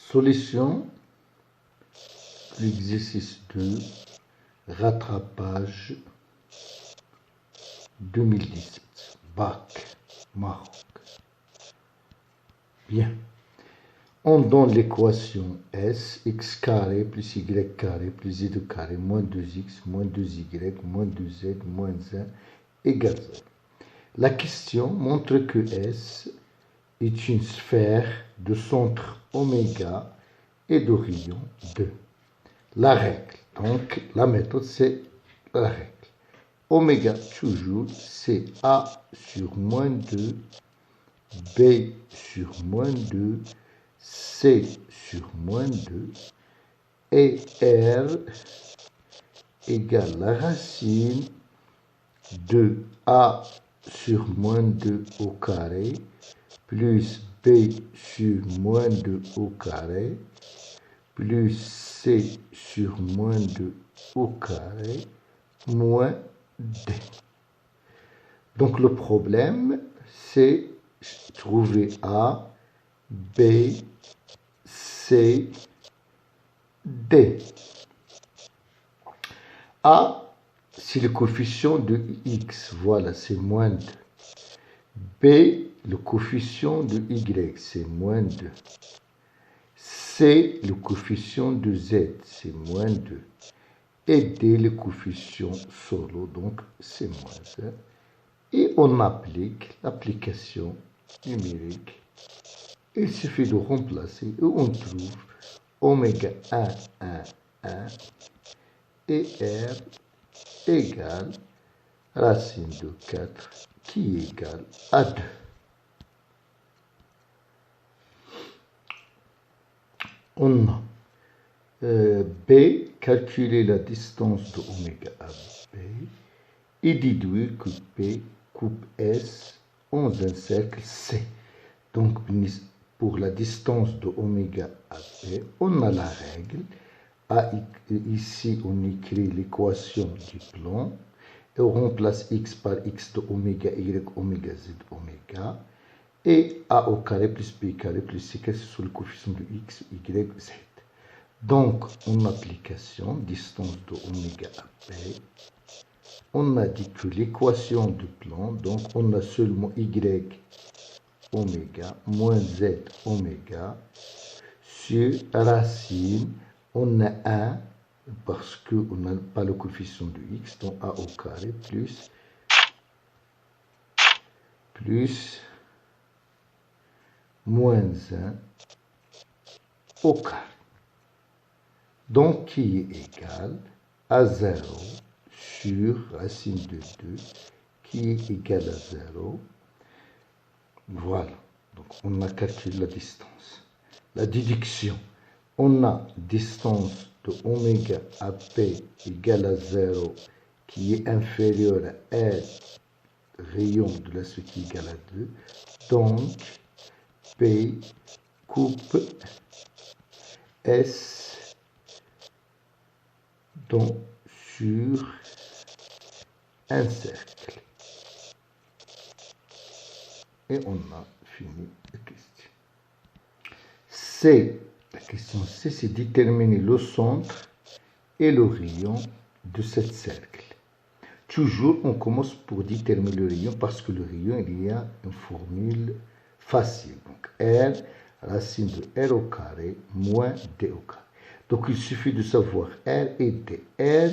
Solution, l'exercice 2, rattrapage 2017, Bac, Maroc. Bien. On donne l'équation S, x carré plus y carré plus z carré moins 2x moins 2y moins 2z moins 1 égale 0. La question montre que S est une sphère de centre oméga et de rayon 2. La règle, donc la méthode, c'est la règle. Oméga, toujours, c'est A sur moins 2, B sur moins 2, C sur moins 2, et R égale la racine de A sur moins 2 au carré, plus B sur moins 2 au carré, plus C sur moins 2 au carré, moins D. Donc le problème, c'est trouver A, B, C, D. A, c'est le coefficient de x, voilà, c'est moins 2. B, le coefficient de y, c'est moins 2. C, le coefficient de z, c'est moins 2. Et D, le coefficient solo, donc c'est moins 1. Et on applique l'application numérique. Il suffit de remplacer et on trouve oméga 1, 1, 1 et R égale racine de 4 qui est égale à 2. On a B, calculer la distance de oméga à B et déduire que P coupe S en un cercle C. Donc, pour la distance de oméga à B, on a la règle. Ici, on écrit l'équation du plan et on remplace x par x de oméga y oméga z oméga et a au carré plus b carré plus c carré sur le coefficient de x, y, z. Donc, en application, distance de oméga à b, on a dit que l'équation du plan, donc on a seulement y oméga moins z oméga sur racine, on a 1 parce qu'on n'a pas le coefficient de x, donc a au carré plus moins 1 au carré. Donc, qui est égal à 0 sur racine de 2, qui est égal à 0. Voilà. Donc, on a calculé la distance. La déduction. On a distance de oméga à P égale à 0, qui est inférieur à R, rayon de la suite qui est égal à 2. Donc, P coupe S donc sur un cercle. Et on a fini la question. La question C, c'est déterminer le centre et le rayon de ce cercle. Toujours, on commence pour déterminer le rayon parce que le rayon, il y a une formule facile. Donc, R, racine de R au carré, moins D au carré. Donc, il suffit de savoir R et D. R,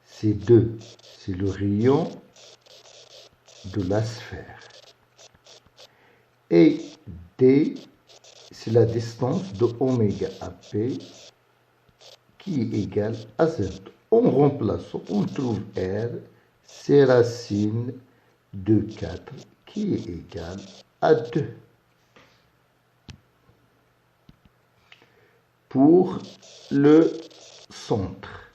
c'est 2. C'est le rayon de la sphère. Et D, c'est la distance de oméga à P qui est égale à 0. En remplaçant, on trouve R, c'est racine de 4 qui est égale à 2. Pour le centre,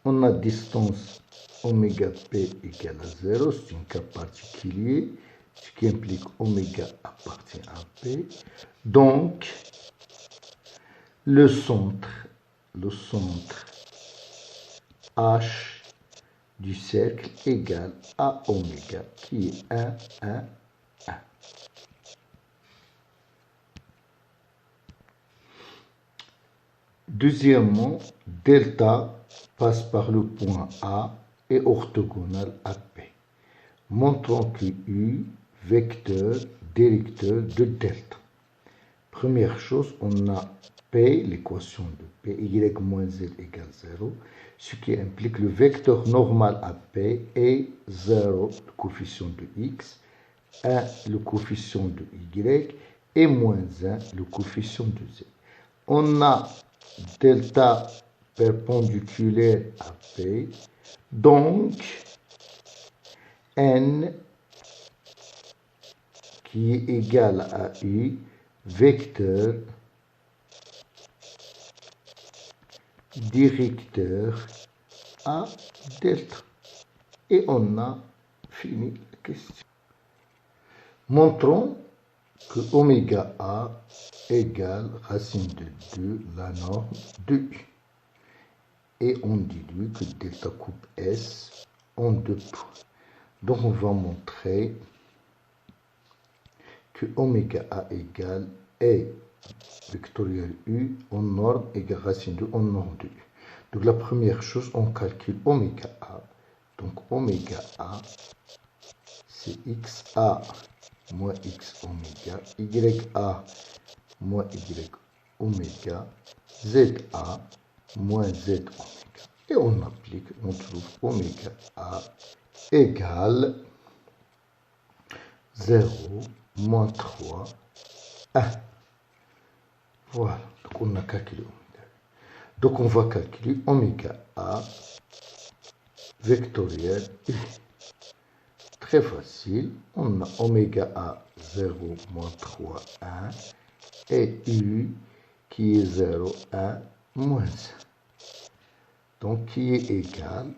on a distance oméga P égale à 0, c'est un cas particulier, ce qui implique oméga appartient à P. Donc, le centre H du cercle égale à oméga, qui est 1, 1, 1. Deuxièmement, delta passe par le point A et orthogonal à P, montrant que U, vecteur directeur de delta. Première chose, on a P, l'équation de P, y moins z égale 0, ce qui implique le vecteur normal à P est 0, le coefficient de x, 1, le coefficient de y, et moins 1, le coefficient de z. On a delta perpendiculaire à P, donc n qui est égal à U, vecteur directeur à delta. Et on a fini la question. Montrons que oméga A égale racine de 2 la norme de U. Et on déduit que delta coupe S en 2 points. Donc on va montrer que oméga A égale E vectoriel U en norme égale racine de 2 en norme de U. Donc la première chose, on calcule oméga A. Donc oméga A, c'est XA moins X oméga, YA moins Y oméga, ZA moins Z oméga. Et on applique, on trouve oméga A égale 0, moins 3, 1. Voilà, donc on a calculé oméga. Donc on va calculer oméga A vectoriel U. Très facile, on a oméga A 0, moins 3, 1, et U qui est 0, 1, moins 1. Donc qui est égal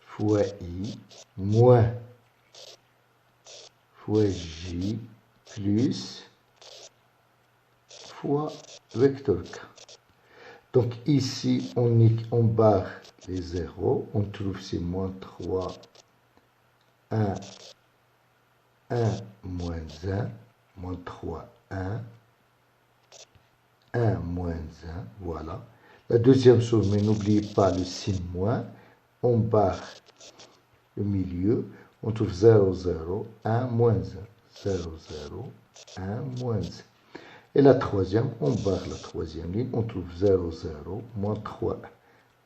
fois I moins fois J plus fois vecteur K. Donc ici, on barre les zéros, on trouve c'est moins 3, 1, 1, moins 1, moins 3, 1, 1, moins 1, voilà. La deuxième chose, mais n'oubliez pas le signe moins, on barre le milieu, on trouve 0, 0, 1, moins 1, 0, 0, 1, moins 1. Et la troisième, on barre la troisième ligne, on trouve 0, 0, moins 3,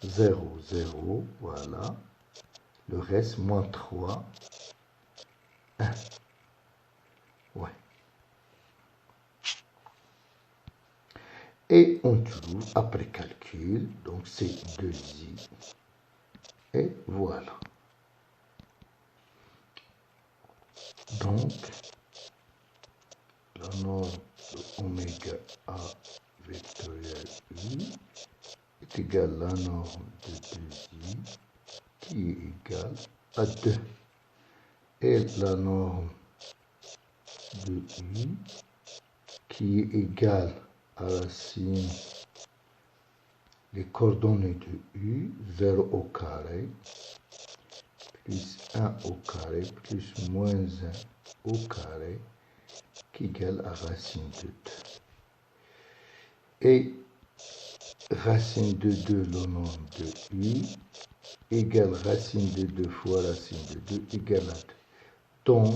0, 0, voilà. Le reste, moins 3, 1. Ouais. Et on trouve, après calcul, donc c'est 2i. Et voilà. Donc, la norme de oméga A vectoriel U est égale à la norme de 2i qui est égale à 2. Et la norme de U qui est égale à racine les coordonnées de U, 0 au carré, plus 1 au carré, plus moins 1 au carré, qui égale à racine de 2. Et racine de 2, la norme de U, égale racine de 2 fois racine de 2, égale à 2. Donc,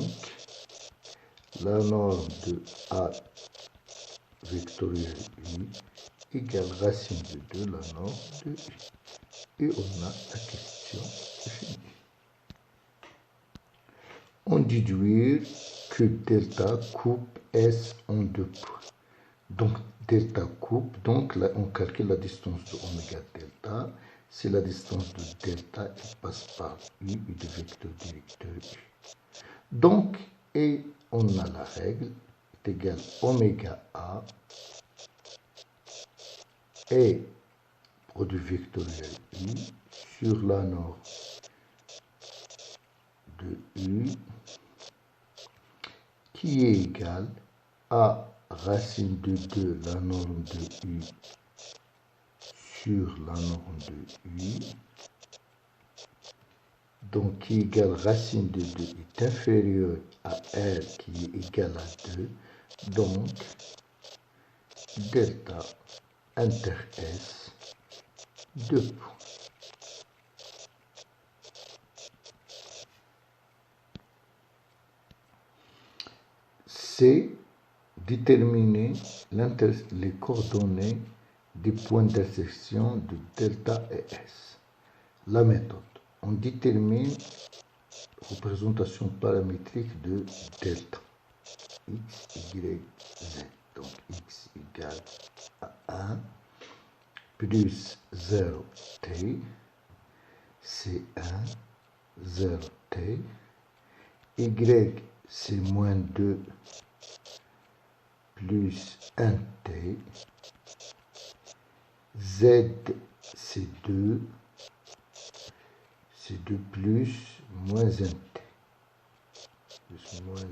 la norme de A vectoriel U égale racine de 2, la norme de U. Et on a la question finie. On déduit que delta coupe S en 2 points. Donc, delta coupe, donc là, on calcule la distance de oméga delta. C'est la distance de delta qui passe par U, U de vecteur directeur U. Donc, et on a la règle, est égale oméga A et produit vectoriel U sur la norme de U qui est égale à racine de 2, la norme de U sur la norme de U, donc qui est égal racine de 2 est inférieur à R qui est égal à 2, donc delta inter S, 2 points. C'est déterminer les coordonnées des points d'intersection de delta et S. La méthode. On détermine représentation paramétrique de delta. X, Y, Z. Donc X égale à 1 plus 0t, C1, 0t, Y c'est moins 2 plus 1t, Z c'est 2, c'est 2 plus moins 1t, plus moins 1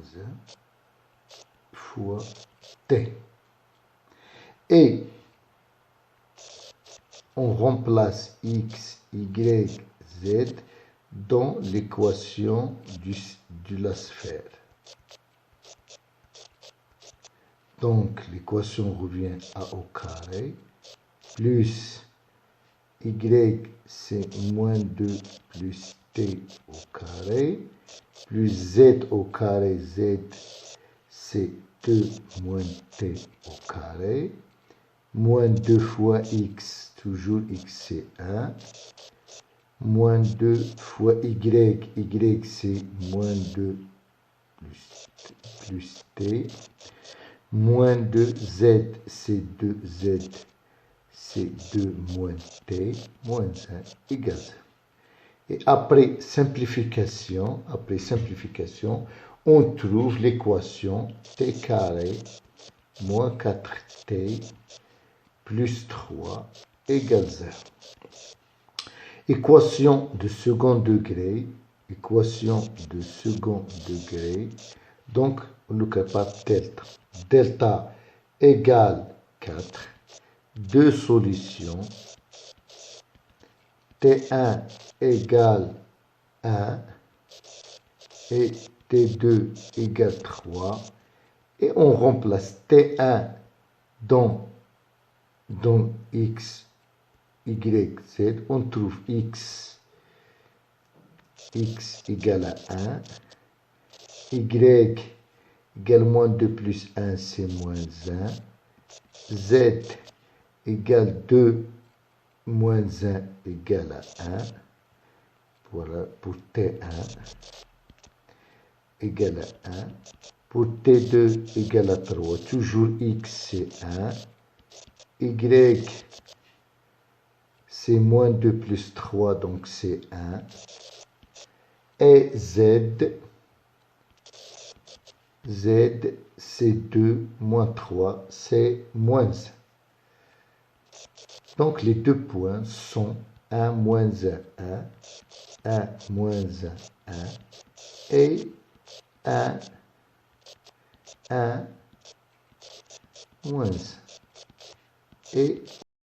fois t. Et on remplace x, y, z dans l'équation de la sphère. Donc l'équation revient à au carré, plus y c'est moins 2 plus t au carré, plus z au carré, z c'est 2 moins t au carré, moins 2 fois x, toujours x c'est 1, moins 2 fois y, y c'est moins 2 plus t, moins 2 z c'est 2 z, c'est 2 moins t, moins 1 égale 0. Et après simplification, on trouve l'équation t carré moins 4t plus 3 égale 0. Équation de second degré, donc on le capable delta. Delta égale 4, deux solutions, T1 égale 1 et T2 égale 3, et on remplace T1 dans x, y, z, on trouve x égale à 1, y égale moins 2 plus 1, c'est moins 1, z égale 2 moins 1 égale à 1, voilà pour T1 égale à 1, pour T2 égale à 3, toujours x c'est 1, y c'est moins 2 plus 3, donc c'est 1, et z c'est 2 moins 3, c'est moins 1. Donc les deux points sont 1 moins 1, 1 moins 1, 1 et 1, 1 moins 1. Et